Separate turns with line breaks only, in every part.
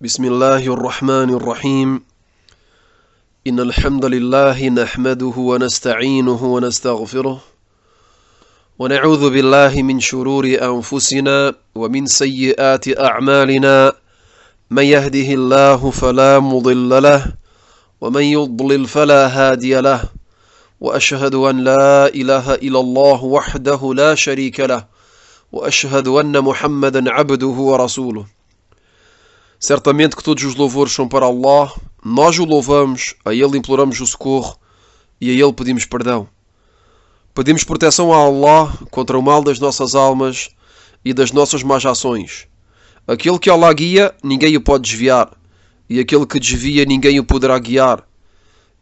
بسم الله الرحمن الرحيم إن الحمد لله نحمده ونستعينه ونستغفره ونعوذ بالله من شرور أنفسنا ومن سيئات أعمالنا من يهده الله فلا مضل له ومن يضلل فلا هادي له وأشهد أن لا إله إلا الله وحده لا شريك له وأشهد أن محمدا عبده ورسوله. Certamente que todos os louvores são para Allah, nós o louvamos, a Ele imploramos o socorro e a Ele pedimos perdão. Pedimos proteção a Allah contra o mal das nossas almas e das nossas más ações. Aquele que Allah guia, ninguém o pode desviar, e aquele que desvia, ninguém o poderá guiar.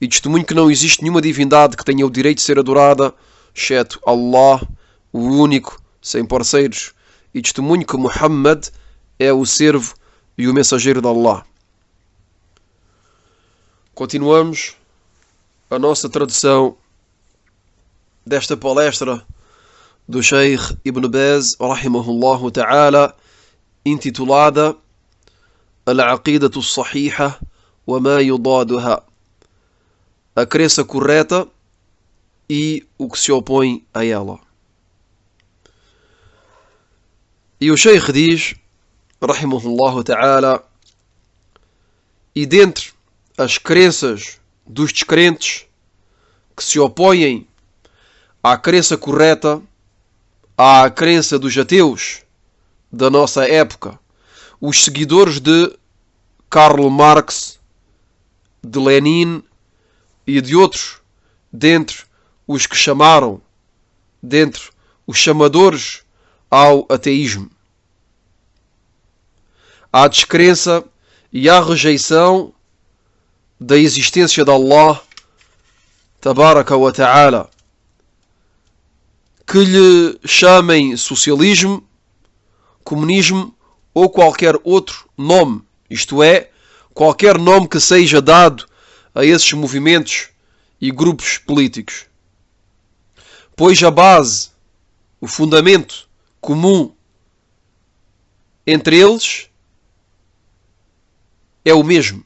E testemunho que não existe nenhuma divindade que tenha o direito de ser adorada, exceto Allah, o único, sem parceiros. E testemunho que Muhammad é o servo e o mensageiro de Allah. Continuamos a nossa tradução desta palestra do Sheikh Ibn Baz, rahimahullahu ta'ala, intitulada Al-Aqidatu Sahiha wa ma yudaduha, a crença correta e o que se opõe a ela. E o Sheikh diz, rahimahullahu ta'ala, e dentre as crenças dos descrentes que se opõem à crença correta, à crença dos ateus da nossa época, os seguidores de Karl Marx, de Lenin e de outros, dentre os que chamaram, dentre os chamadores ao ateísmo. À descrença e à rejeição da existência de Allah Tabaraka wa Ta'ala, que lhe chamem socialismo, comunismo ou qualquer outro nome, isto é, qualquer nome que seja dado a esses movimentos e grupos políticos. Pois a base, o fundamento comum entre eles é o mesmo.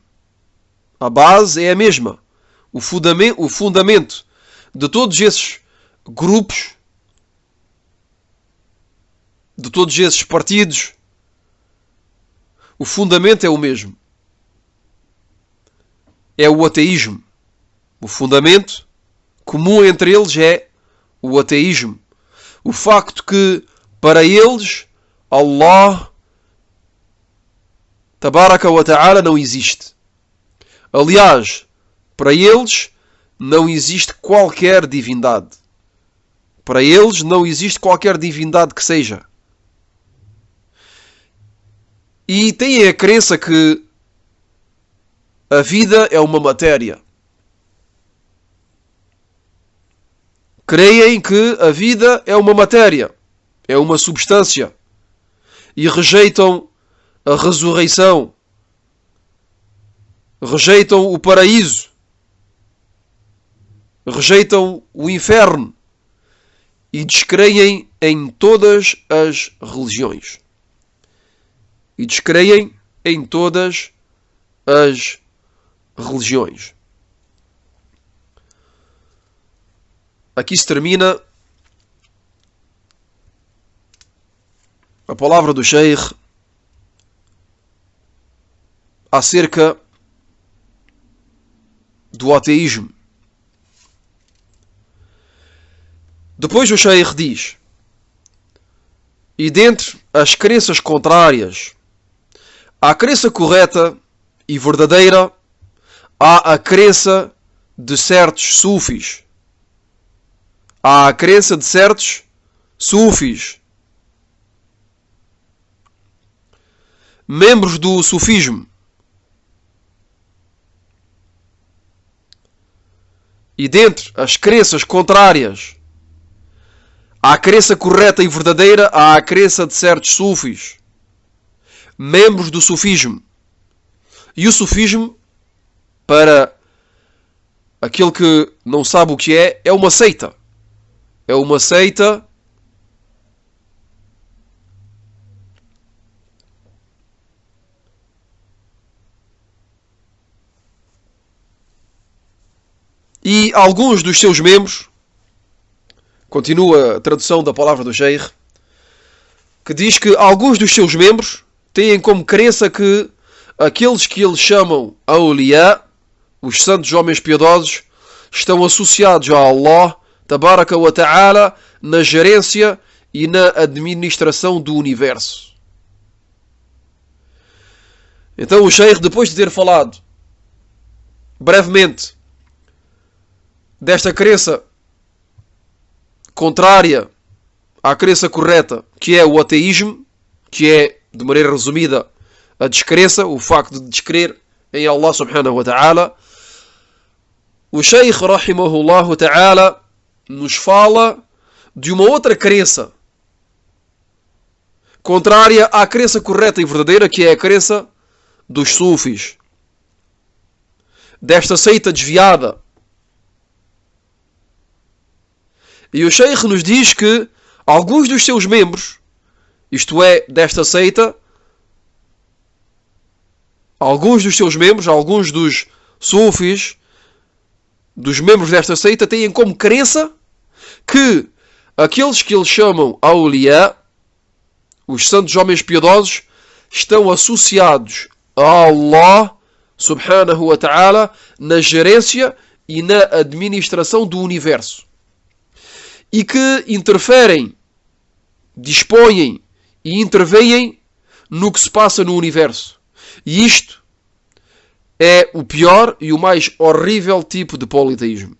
A base é a mesma. O fundamento de todos esses grupos, de todos esses partidos, o fundamento é o mesmo. É o ateísmo. O fundamento comum entre eles é o ateísmo. O facto que, para eles, Allah Tabaraka wa Ta'ala não existe. Aliás, para eles não existe qualquer divindade. Para eles não existe qualquer divindade que seja. E têm a crença que a vida é uma matéria. Creem que a vida é uma matéria, é uma substância. E rejeitam a ressurreição, rejeitam o paraíso, rejeitam o inferno e descreem em todas as religiões. E descreem em todas as religiões. Aqui se termina a palavra do Sheikh acerca do ateísmo. Depois o Sheikh diz: e dentre as crenças contrárias à crença correta e verdadeira, há a crença de certos sufis. Há a crença de certos sufis, membros do sufismo. E dentre as crenças contrárias à crença correta e verdadeira, há a crença de certos sufis, membros do sufismo. E o sufismo, para aquele que não sabe o que é uma seita. É uma seita E alguns dos seus membros, continua a tradução da palavra do Sheikh, que diz que alguns dos seus membros têm como crença que aqueles que eles chamam Awliya, os santos homens piedosos, estão associados a Allah, Tabaraka wa Ta'ala, na gerência e na administração do universo. Então o Sheikh, depois de ter falado brevemente desta crença contrária à crença correta, que é o ateísmo, que é, de maneira resumida, a descrença, o facto de descrer em Allah subhanahu wa ta'ala, o Sheikh rahimahullah ta'ala nos fala de uma outra crença contrária à crença correta e verdadeira, que é a crença dos sufis, desta seita desviada. E o Sheikh nos diz que alguns dos seus membros, isto é, desta seita, alguns dos sufis, dos membros desta seita, têm como crença que aqueles que eles chamam Awliya, os santos homens piedosos, estão associados a Allah subhanahu wa ta'ala na gerência e na administração do universo. E que interferem, dispõem e intervêm no que se passa no universo. E isto é o pior e o mais horrível tipo de politeísmo.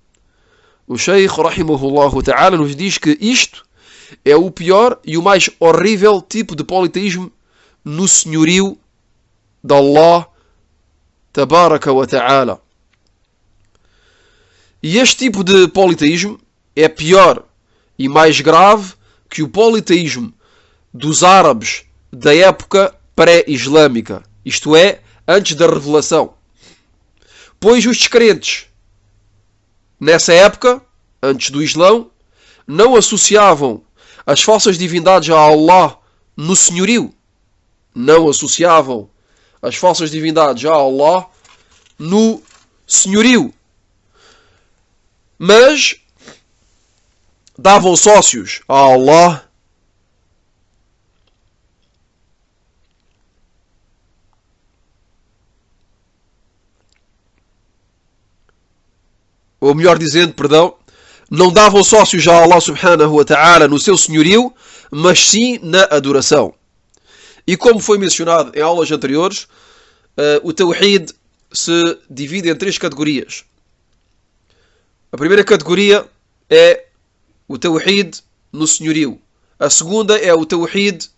O Sheikh rahimahullah ta'ala nos diz que isto é o pior e o mais horrível tipo de politeísmo no senhorio de Allah Tabaraka wa Ta'ala. E este tipo de politeísmo é pior e mais grave que o politeísmo dos árabes da época pré-islâmica, isto é, antes da revelação. Pois os descrentes, nessa época, antes do Islão, não associavam as falsas divindades a Allah no senhorio. Não associavam as falsas divindades a Allah no senhorio. Mas davam sócios a Allah ou melhor dizendo, perdão, não davam sócios a Allah subhanahu wa ta'ala no seu senhorio, mas sim na adoração. E como foi mencionado em aulas anteriores, o Tawhid se divide em 3 categorias. A primeira categoria é o Tawhid no senhorio. A segunda é o Tawhid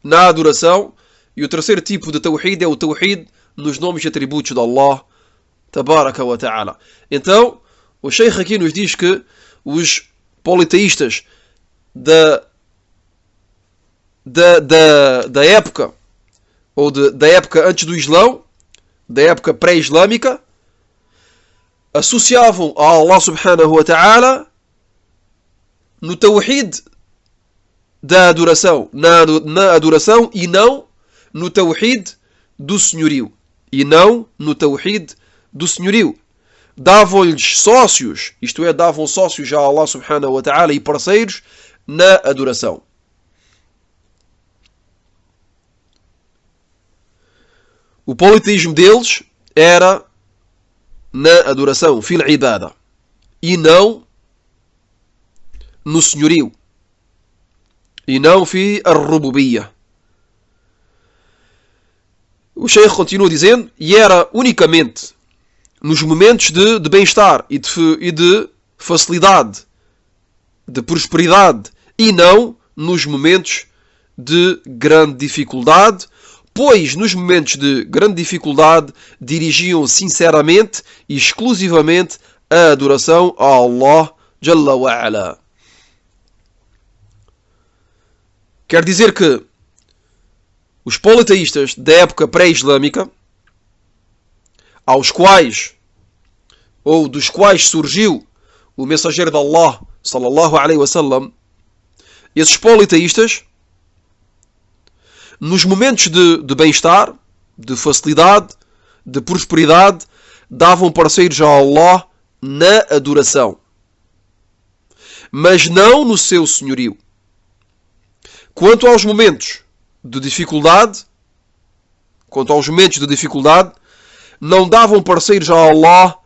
na adoração. E o terceiro tipo de Tawhid é o Tawhid nos nomes e atributos de Allah Tabaraka wa Ta'ala. Então, o Sheikh aqui nos diz que os politeístas da época, ou da época antes do Islão, da época pré-islâmica, associavam a Allah subhanahu wa ta'ala no Tawhid da adoração, na adoração, e não no Tawhid do senhorio. E não no Tawhid do senhorio. Davam-lhes sócios, isto é, davam sócios a Allah subhanahu wa ta'ala e parceiros na adoração. O politeísmo deles era na adoração, fil ibada, e não no senhorio, e não fi ar-rububiyya. O Sheikh continua dizendo, e era unicamente nos momentos de bem-estar e de facilidade, de prosperidade, e não nos momentos de grande dificuldade, pois nos momentos de grande dificuldade dirigiam sinceramente e exclusivamente a adoração a Allah Jalla wa Ala. Quer dizer que os politeístas da época pré-islâmica, aos quais, ou dos quais surgiu o mensageiro de Allah, sallallahu alaihi wasallam, esses politeístas, nos momentos de bem-estar, de facilidade, de prosperidade, davam parceiros a Allah na adoração, mas não no seu senhorio. Quanto aos momentos de dificuldade, não davam parceiros a Allah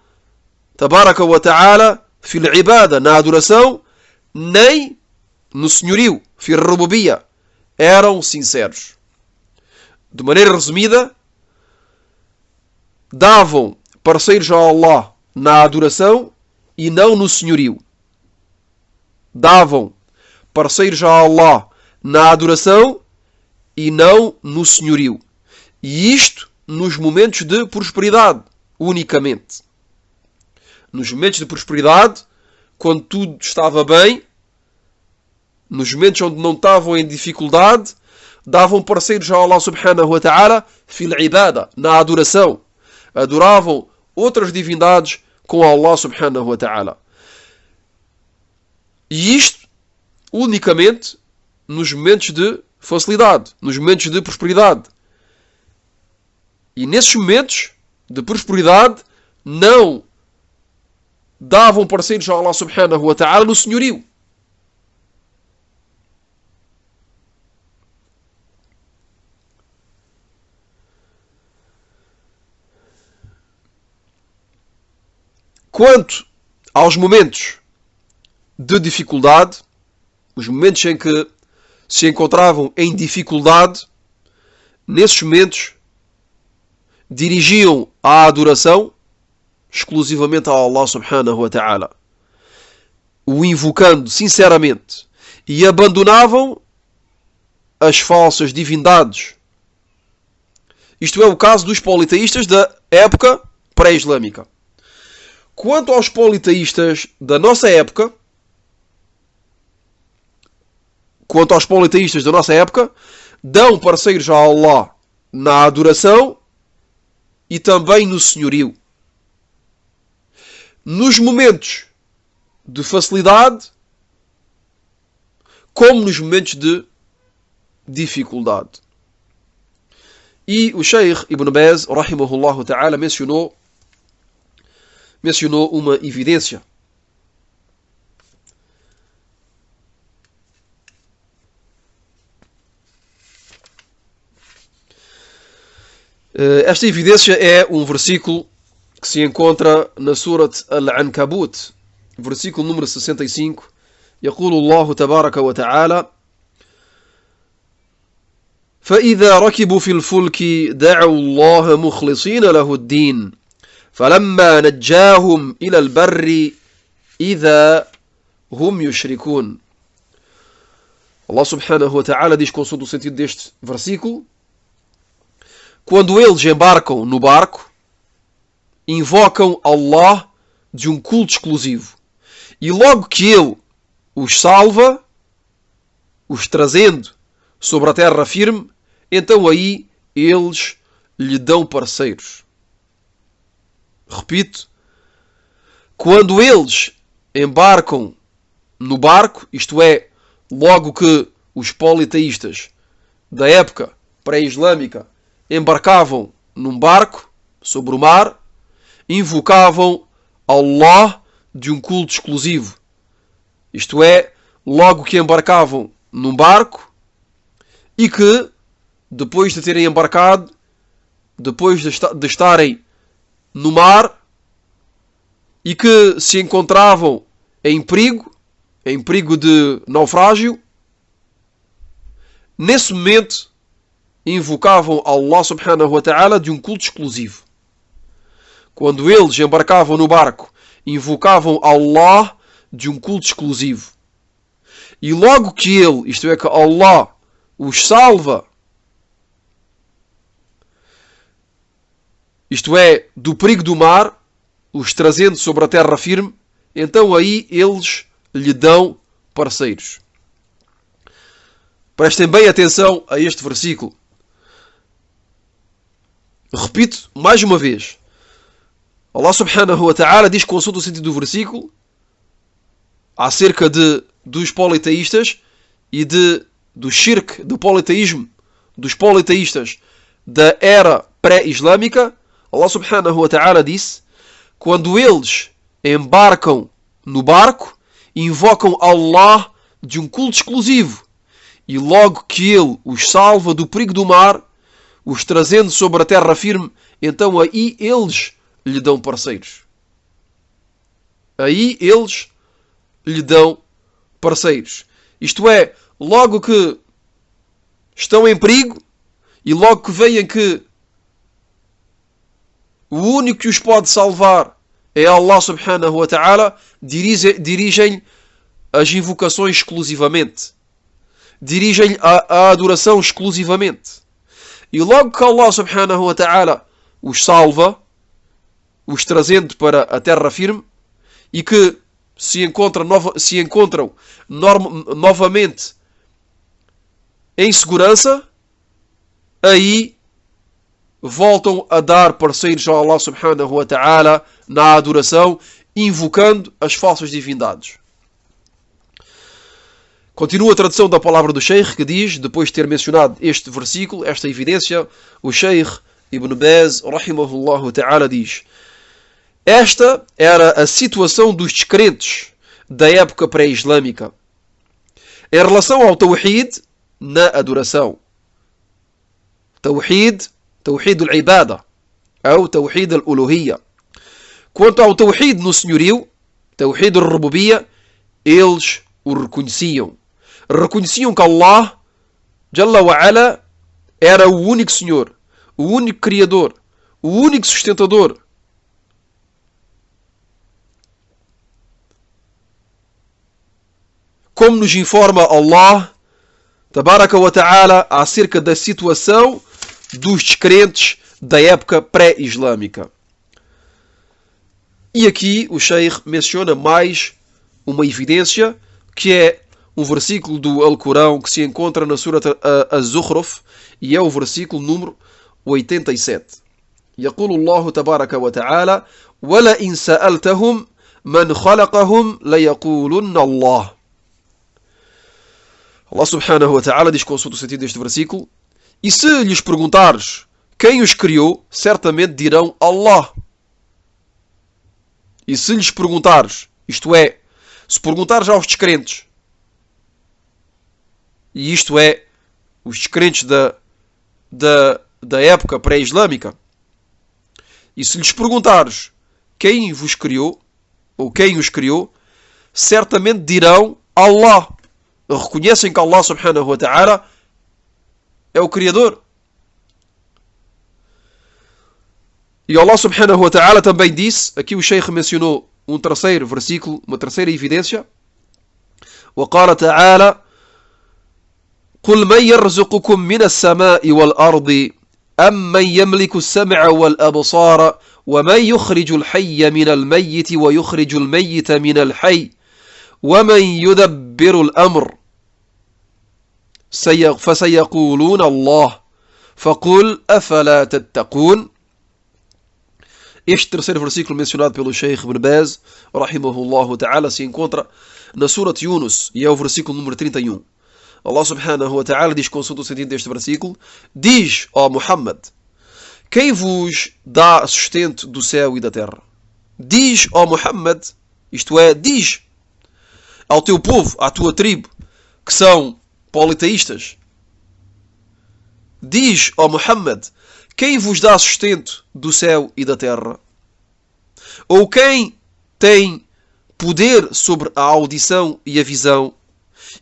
tabaraka wa ta'ala fil ibada, na adoração, nem no senhorio, fil rububiyya. Eram sinceros. De maneira resumida, davam parceiros a Allah na adoração e não no senhorio. Davam parceiros a Allah na adoração e não no senhorio. E isto nos momentos de prosperidade, unicamente. Nos momentos de prosperidade, quando tudo estava bem, nos momentos onde não estavam em dificuldade, davam parceiros a Allah subhanahu wa ta'ala fil ibada, na adoração. Adoravam outras divindades com Allah subhanahu wa ta'ala. E isto unicamente nos momentos de facilidade, nos momentos de prosperidade. E nesses momentos de prosperidade não davam parceiros a Allah subhanahu wa ta'ala no senhorio. Quanto aos momentos de dificuldade, os momentos em que se encontravam em dificuldade, nesses momentos dirigiam a adoração exclusivamente a Allah subhanahu wa ta'ala, o invocando sinceramente, e abandonavam as falsas divindades. Isto é o caso dos politeístas da época pré-islâmica. Quanto aos politeístas da nossa época, dão parceiros a Allah na adoração e também no senhorio. Nos momentos de facilidade, como nos momentos de dificuldade. E o Sheikh Ibn Baz, rahimahullah ta'ala, mencionou uma evidência. Esta evidência é um versículo que se encontra na Surat Al-Ankabut, versículo número 65. يقول الله تبارك وتعالى: فإذا ركبوا في الفلك دعوا الله مخلصين له الدين فلما نجاهم إلى البر إذا هم يشركون. Allah subhanahu wa ta'ala diz, consoante o sentido deste versículo, quando eles embarcam no barco, invocam Allah de um culto exclusivo. E logo que Ele os salva, os trazendo sobre a terra firme, então aí eles lhe dão parceiros. Repito, quando eles embarcam no barco, isto é, logo que os politeístas da época pré-islâmica embarcavam num barco sobre o mar, invocavam Allah de um culto exclusivo. Isto é, logo que embarcavam num barco e que, depois de terem embarcado, depois de estarem no mar e que se encontravam em perigo de naufrágio, nesse momento invocavam Allah subhanahu wa ta'ala de um culto exclusivo. Quando eles embarcavam no barco, invocavam Allah de um culto exclusivo. E logo que Ele, isto é, que Allah os salva, isto é, do perigo do mar, os trazendo sobre a terra firme, então aí eles lhe dão parceiros. Prestem bem atenção a este versículo. Repito mais uma vez. Allah subhanahu wa ta'ala diz, consulta o sentido do versículo, acerca dos politeístas e do shirk, do politeísmo, dos politeístas da era pré-islâmica. Allah subhanahu wa ta'ala disse, quando eles embarcam no barco e invocam Allah de um culto exclusivo. E logo que ele os salva do perigo do mar, os trazendo sobre a terra firme, então aí eles lhe dão parceiros. Aí eles lhe dão parceiros. Isto é, logo que estão em perigo e logo que veem que o único que os pode salvar é Allah subhanahu wa ta'ala, dirigem as invocações exclusivamente. Dirigem a adoração exclusivamente. E logo que Allah subhanahu wa ta'ala os salva, os trazendo para a terra firme, e que se encontram novamente em segurança, aí voltam a dar parceiros a Allah subhanahu wa ta'ala na adoração, invocando as falsas divindades. Continua a tradução da palavra do Sheikh, que diz, depois de ter mencionado este versículo, esta evidência, o Sheikh Ibn Baz, rahimahullah ta'ala, diz: esta era a situação dos descrentes da época pré-islâmica em relação ao Tawhid na adoração. Tawhid al-Ibada, ou Tawhid al-Uluhiyya. Quanto ao Tawhid no senhorio, Tawhid al-Rububiyya, eles o reconheciam. Reconheciam que Allah, Jalla wa Ala, era o único Senhor, o único Criador, o único sustentador. Como nos informa Allah, Tabaraka wa Ta'ala, acerca da situação dos descrentes da época pré-islâmica. E aqui o Sheikh menciona mais uma evidência, que é um versículo do Alcorão que se encontra na Surat Az-Zukhruf, e é o versículo número 87. يقول الله تبارك وتعالى: وَلَئِنْ سَأَلْتَهُمْ مَنْ خَلَقَهُمْ لَيَقُولُنَّ اللَّهُ. Allah subhanahu wa ta'ala diz, consulta o sentido deste versículo: e se lhes perguntares quem os criou, certamente dirão Allah. E se lhes perguntares, isto é, se perguntares aos descrentes, e isto é, os descrentes da época pré-islâmica, e se lhes perguntares quem vos criou, ou quem os criou, certamente dirão Allah. Reconhecem que Allah subhanahu wa ta'ala é o Criador. E Allah subhanahu wa ta'ala também disse, aqui o Sheikh mencionou um terceiro versículo, uma terceira evidência: وقال تعالى: قل من يرزقكم من السماء والأرض أم من يملك السمع والأبصار ومن يخرج الحي من الميت ويخرج الميت من الحي ومن يدبر الأمر فسيقولون الله فقل أفلا تتقون. Este terceiro versículo mencionado pelo Sheikh Ibn Baz, rahimahullah ta'ala, se encontra na Surat Yunus, e é o versículo número 31. Allah subhanahu wa ta'ala diz, consulta o sentido deste versículo: diz, ó Muhammad, quem vos dá sustento do céu e da terra? Diz, ó Muhammad, isto é, diz ao teu povo, à tua tribo, que são politeístas, diz, ó Muhammad, quem vos dá sustento do céu e da terra? Ou quem tem poder sobre a audição e a visão?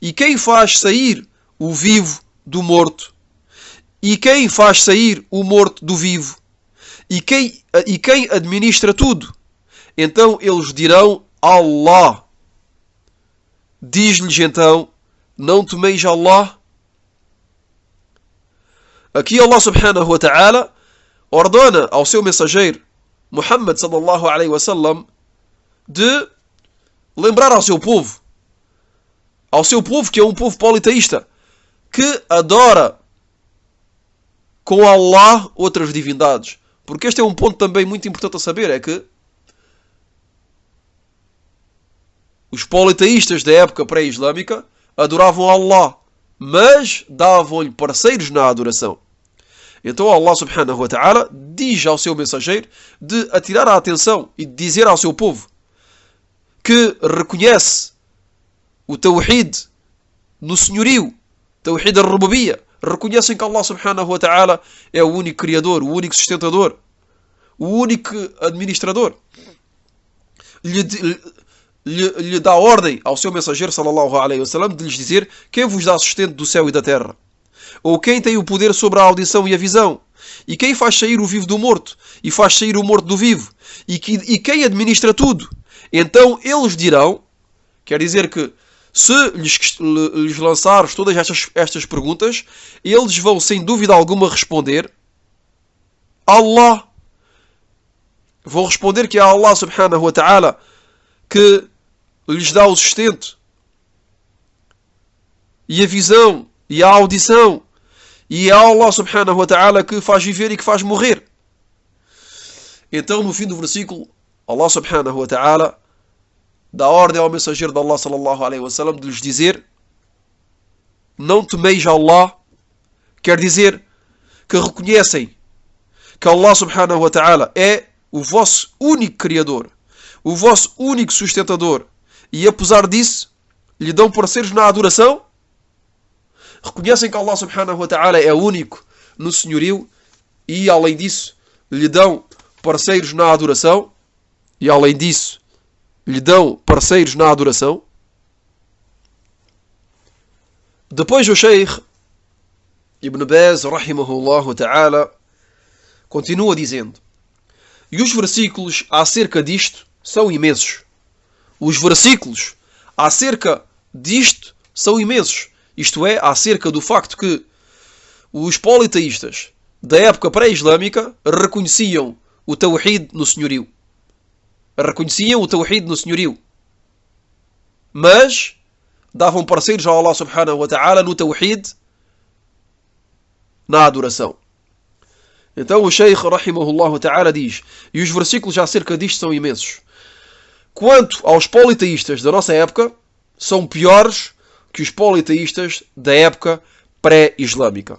E quem faz sair o vivo do morto? E quem faz sair o morto do vivo? E quem administra tudo? Então eles dirão Allah. Diz-lhes então: não temeis Allah? Aqui Allah subhanahu wa ta'ala ordena ao seu mensageiro Muhammad sallallahu alaihi wasallam de lembrar ao seu povo que é um povo politeísta, que adora com Allah outras divindades. Porque este é um ponto também muito importante a saber, é que os politeístas da época pré-islâmica adoravam Allah, mas davam-lhe parceiros na adoração. Então Allah subhanahu wa ta'ala diz ao seu mensageiro de atirar a atenção e de dizer ao seu povo que reconhece o Tawhid no senhorio, Tawhid al-Rububiyya, reconhecem que Allah subhanahu wa ta'ala é o único criador, o único sustentador, o único administrador. Lhe dá ordem ao seu mensageiro sallallahu alaihi wasallam de lhes dizer: quem vos dá sustento do céu e da terra? Ou quem tem o poder sobre a audição e a visão? E quem faz sair o vivo do morto? E faz sair o morto do vivo? E quem administra tudo? Então eles dirão, quer dizer que se lhes lançares todas estas perguntas, eles vão sem dúvida alguma responder: Allah. Vão responder que é Allah subhanahu wa ta'ala que lhes dá o sustento e a visão e a audição, e é Allah subhanahu wa ta'ala que faz viver e que faz morrer. Então no fim do versículo, Allah subhanahu wa ta'ala dá ordem ao mensageiro de Allah sallallahu alaihi wasallam de lhes dizer: não temeis Allah, quer dizer que reconhecem que Allah subhanahu wa ta'ala é o vosso único criador, o vosso único sustentador, e apesar disso lhe dão parceiros na adoração. Reconhecem que Allah subhanahu wa ta'ala é único no senhorio e além disso lhe dão parceiros na adoração. E além disso lhe dão parceiros na adoração. Depois o Sheikh Ibn Baz rahimahullah ta'ala continua dizendo: e os versículos acerca disto são imensos. Os versículos acerca disto são imensos. Isto é, acerca do facto que os politeístas da época pré-islâmica reconheciam o Tawhid no senhorio. Reconheciam o Tawhid no senhorio. Mas davam parceiros a Allah subhanahu wa ta'ala no Tawhid, na adoração. Então o Sheikh rahimahullah ta'ala diz, e os versículos acerca disto são imensos. Quanto aos politeístas da nossa época, são piores que os politeístas da época pré-islâmica.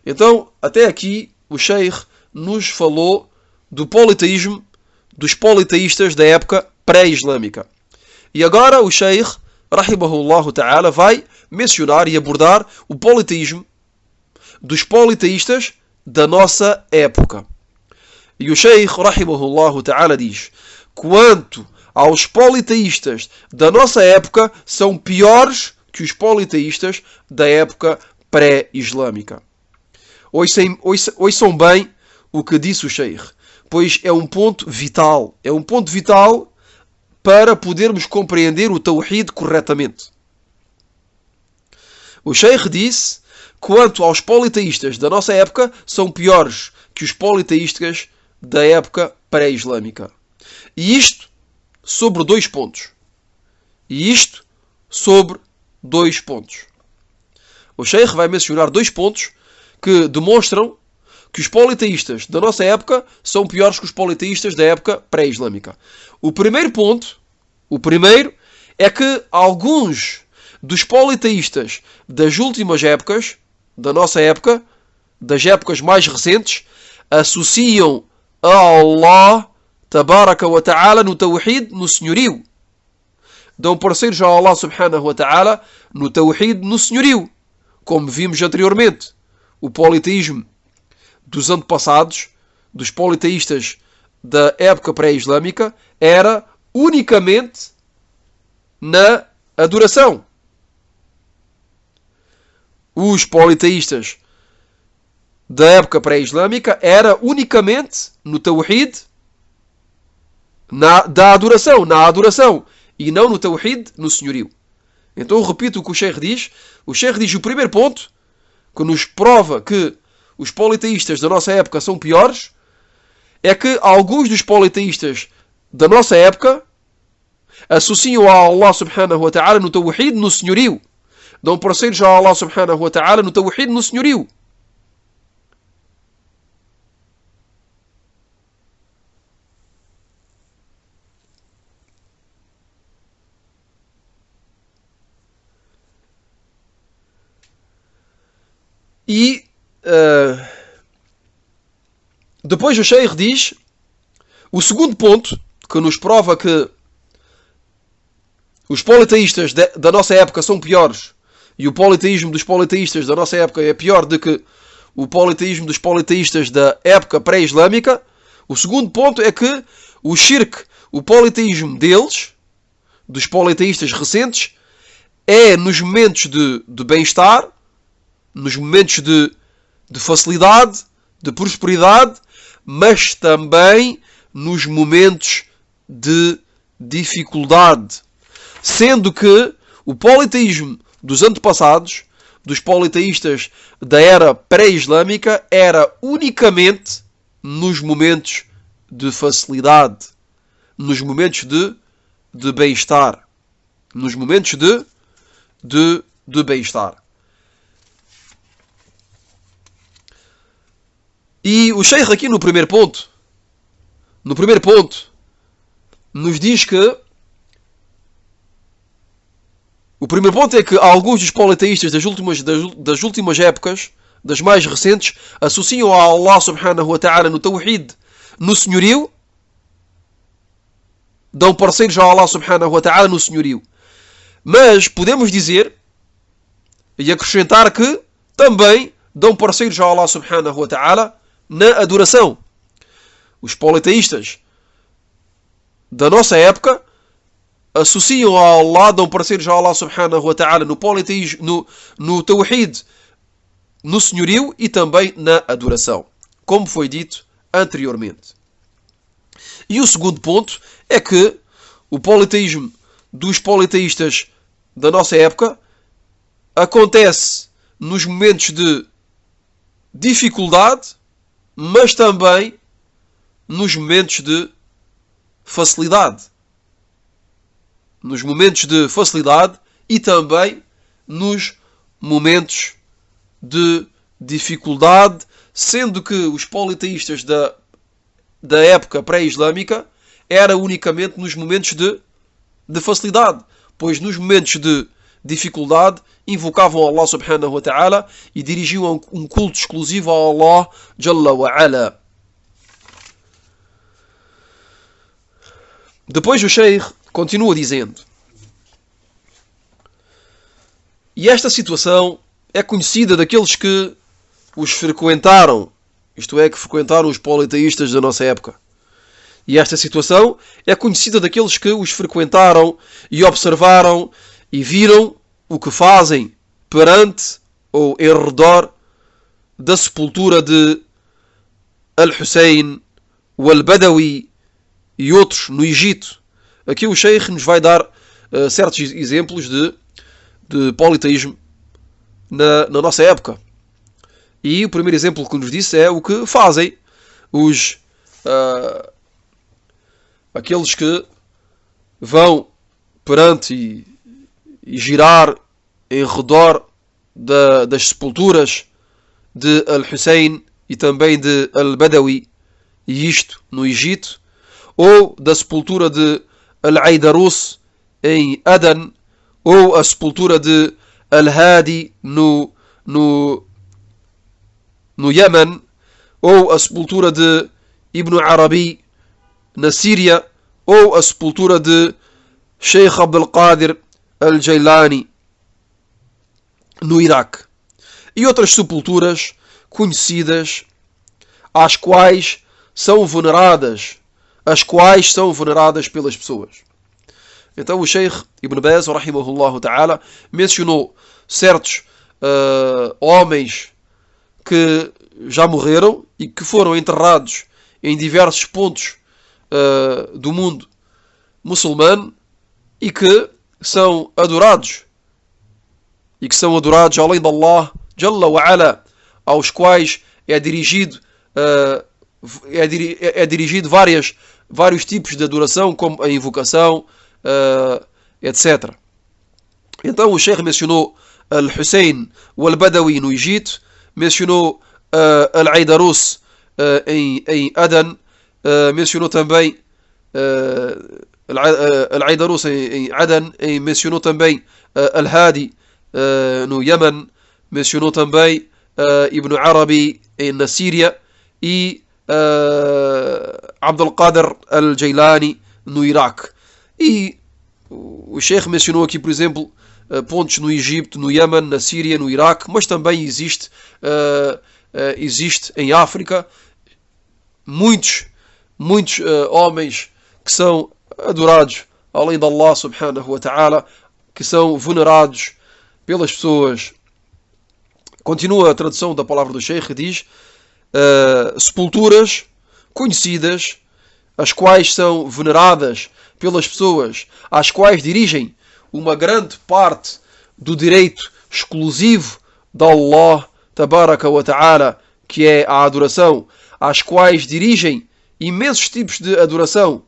Então, até aqui, o Sheikh nos falou do politeísmo dos politeístas da época pré-islâmica. E agora o Sheikh, rahimahullah ta'ala, vai mencionar e abordar o politeísmo dos politeístas da nossa época. E o Sheikh, rahimahullah ta'ala, diz: quanto aos politeístas da nossa época, são piores que os politeístas da época pré-islâmica. Ouçam bem o que disse o Sheikh, pois é um ponto vital. É um ponto vital para podermos compreender o Tawhid corretamente. O Sheikh disse: quanto aos politeístas da nossa época, são piores que os politeístas da época pré-islâmica. E isto sobre dois pontos. O Sheikh vai mencionar dois pontos que demonstram que os politeístas da nossa época são piores que os politeístas da época pré-islâmica. O primeiro ponto, é que alguns dos politeístas das últimas épocas, da nossa época, das épocas mais recentes, associam a Allah tabaraka wa ta'ala no Tawhid, no senhorio. Dão parceiros a Allah subhanahu wa ta'ala no Tawhid, no senhorio. Como vimos anteriormente, o politeísmo dos antepassados, dos politeístas da época pré-islâmica, era unicamente na adoração. Os politeístas da época pré-islâmica era unicamente no Tawhid, na adoração, e não no Tawhid, no senhorio. Então eu repito o que o Sheikh diz. O Sheikh diz o primeiro ponto, que nos prova que os politeístas da nossa época são piores, é que alguns dos politeístas da nossa época associam a Allah subhanahu wa ta'ala no Tawhid, no senhorio. Dão parceiros a Allah subhanahu wa ta'ala no Tawhid, no senhorio. E depois o Sheikh diz o segundo ponto que nos prova que os politeístas da nossa época são piores e o politeísmo dos politeístas da nossa época é pior do que o politeísmo dos politeístas da época pré-islâmica, o segundo ponto é que o shirk, o politeísmo deles, dos politeístas recentes, é nos momentos de bem-estar, nos momentos de facilidade, de prosperidade, mas também nos momentos de dificuldade. Sendo que o politeísmo dos antepassados, dos politeístas da era pré-islâmica, era unicamente nos momentos de facilidade, nos momentos de bem-estar, nos momentos de bem-estar. E o Sheikh aqui no primeiro ponto, nos diz que o primeiro ponto é que alguns dos politeístas das últimas épocas, das mais recentes, associam a Allah subhanahu wa ta'ala no tawhid, no senhorio, dão parceiros a Allah subhanahu wa ta'ala no senhorio. Mas podemos dizer e acrescentar que também dão parceiros a Allah subhanahu wa ta'ala na adoração. Os politeístas da nossa época associam a Allah, dão parceiros a Allah subhanahu wa ta'ala no politeísmo, no tawhid, no senhorio e também na adoração, como foi dito anteriormente. E o segundo ponto é que o politeísmo dos politeístas da nossa época acontece nos momentos de dificuldade, mas também nos momentos de facilidade. Nos momentos de facilidade e também nos momentos de dificuldade, sendo que os politeístas da época pré-islâmica era unicamente nos momentos de facilidade, pois nos momentos de dificuldade invocavam Allah subhanahu wa ta'ala e dirigiam um culto exclusivo a Allah Jalla wa Ala. Depois o Sheikh continua dizendo: e esta situação é conhecida daqueles que os frequentaram, isto é, que frequentaram os politeístas da nossa época. E esta situação é conhecida daqueles que os frequentaram e observaram e viram o que fazem perante ou em redor da sepultura de Al-Hussein, o Al-Badawi e outros no Egito. Aqui o Sheikh nos vai dar certos exemplos de politeísmo na nossa época. E o primeiro exemplo que nos disse é o que fazem aqueles que vão perante e girar em redor das sepulturas de Al-Hussein e também de Al-Badawi, e isto no Egito, ou da sepultura de Al-Aidarus em Adan, ou a sepultura de Al-Hadi no Yemen, ou a sepultura de Ibn Arabi na Síria, ou a sepultura de Sheikh Abdul Qadir Al-Jailani no Iraque, e outras sepulturas conhecidas as quais são veneradas pelas pessoas. Então o Sheikh Ibn Baz rahimahullah ta'ala mencionou certos homens que já morreram e que foram enterrados em diversos pontos do mundo muçulmano e que são adorados além de Allah Jalla wa Ala, aos quais é dirigido vários tipos de adoração, como a invocação, etc. Então o Sheikh mencionou Al-Hussein o Al-Badawi no Egito, mencionou Al-Aidarus em Adan, mencionou também Al-Aidarus em Adan, mencionou também Al-Hadi no Yemen, mencionou também Ibn Arabi na Síria e Abdul Qadir Al-Jailani no Iraque. E O Sheikh mencionou aqui, por exemplo, pontos no Egito, no Iêmen, na Síria, no Iraque, mas também existe em África muitos homens que são adorados além de Allah subhanahu wa ta'ala, que são venerados pelas pessoas. Continua a tradução da palavra do Sheikh, diz sepulturas conhecidas, as quais são veneradas pelas pessoas, às quais dirigem uma grande parte do direito exclusivo de Allah tabaraka wa ta'ala, que é a adoração, às quais dirigem imensos tipos de adoração,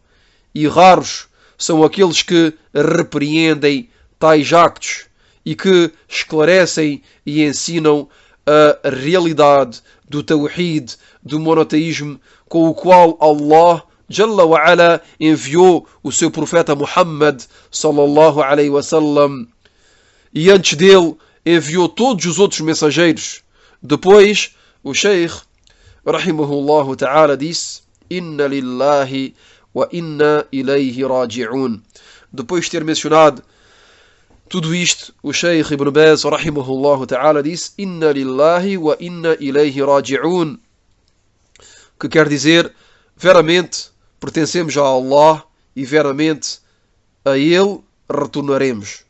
e raros são aqueles que repreendem tais actos e que esclarecem e ensinam a realidade do tawhid, do monoteísmo, com o qual Allah Jalla wa ala enviou o seu profeta Muhammad sallallahu alaihi wasallam, e antes dele enviou todos os outros mensageiros. Depois o Sheikh rahimahullah ta'ala disse: Inna lillahi wa inna ilayhi raji'un. Depois de ter mencionado tudo isto, o Sheikh Ibn Baz rahimahullah ta'ala disse: Inna lillahi wa inna ilayhi raji'un, que quer dizer, veramente pertencemos a Allah e veramente a Ele retornaremos.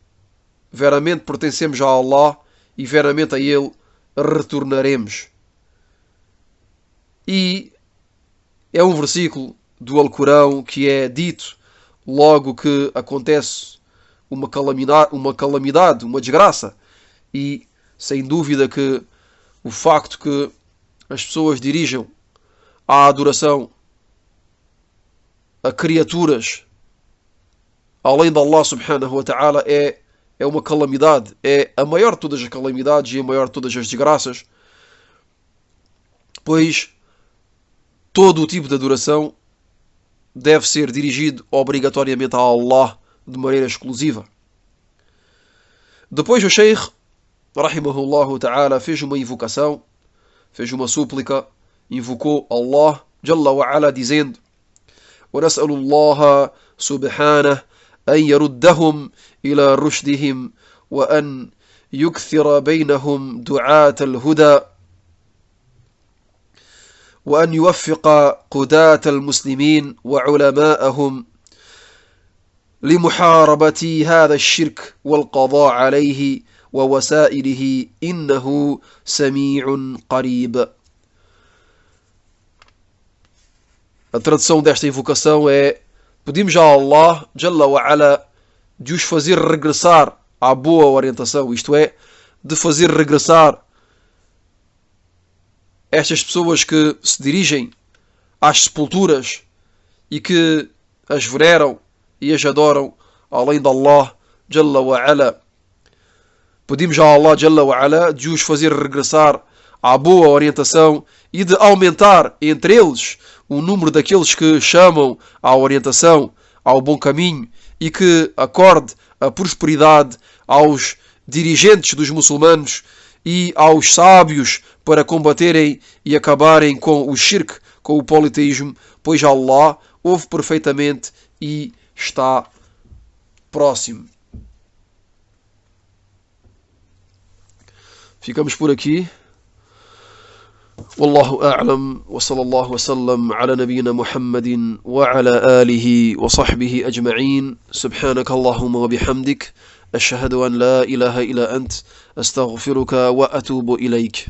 Veramente pertencemos a Allah e veramente a Ele retornaremos. E é um versículo do Alcorão que é dito logo que acontece uma calamidade, uma desgraça. E sem dúvida que o facto que as pessoas dirijam a adoração a criaturas além de Allah subhanahu wa ta'ala é uma calamidade, é a maior de todas as calamidades e a maior de todas as desgraças, pois todo o tipo de adoração deve ser dirigido obrigatoriamente a Allah de maneira exclusiva. Depois o Sheikh rahimahullah ta'ala fez uma invocação, fez uma súplica, invocou Allah Jalla wa ala dizendo: ونسأل الله سبحانه أن يردهم إلى رشدهم وأن يكثر بينهم دعاة الهدى وأن يوفق قداة المسلمين وعلماءهم لمحاربة هذا الشرك والقضاء عليه ووسائله إنه سميع قريب. A tradução desta invocação é: pedimos a Allah Jalla wa ala de os fazer regressar à boa orientação, isto é, de fazer regressar estas pessoas que se dirigem às sepulturas e que as veneram e as adoram além de Allah Jalla wa ala. Pedimos a Allah Jalla wa ala de os fazer regressar à boa orientação e de aumentar entre eles o número daqueles que chamam à orientação, ao bom caminho, e que acorde a prosperidade aos dirigentes dos muçulmanos e aos sábios para combaterem e acabarem com o shirk, com o politeísmo, pois Allah ouve perfeitamente e está próximo. Ficamos por aqui. والله أعلم وصلى الله وسلم على نبينا محمد وعلى آله وصحبه أجمعين. سبحانك اللهم وبحمدك أشهد أن لا إله إلا أنت أستغفرك وأتوب إليك.